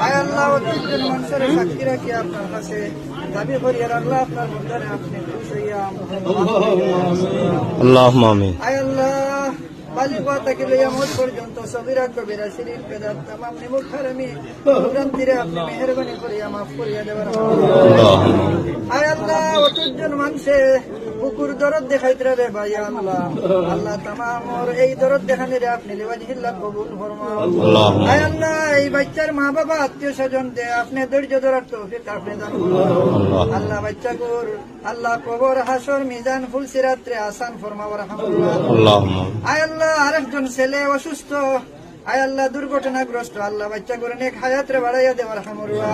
আয় আল্লাহ অত্যন্ত মানুষের সাক্ষী রাখি আপনার কাছে দাবি করি আর আল্লাহ আপনার মধ্যে আপনি খুশ হইয়া আল্লাহুম্মা আমিন। আয় আল্লাহ বালিকা থেকে লইয়া মোট পর্যন্ত সবিরা কবিরা শরীফ পেদার তামাম নিমুখ হারামি ভ্রান্তিরে আপনি মেহরবানি করিয়া মাফ করিয়া দেবার আয় আল্লাহ অতজন মানুষে বুকুর দরদ দেখাইতে রে ভাই আল্লাহ আল্লাহ তামাম এই দরদ দেখানিরে আপনি লিওয়াজিল্লাহ কবুল ফরমাও। আয় আল্লাহ এই বাচ্চার মা বাবা আত্মীয় স্বজন দে আপনি ধৈর্য ধরার তৌফিক আপনি দান করুন আল্লাহ বাচ্চা গুর আল্লাহ কবর হাসর মিজান ফুলসিরাত্রে আসান ফরমাও রাহমাতুল্লাহ। আয় আল্লাহ আরেকজন ছেলে অসুস্থ আয় আল্লাহ দুর্ঘটনাগ্রস্ত আল্লাহ বাচ্চা করে নেক হায়াত রে বাড়াইয়া দেওয়ার হামরুল্লাহ।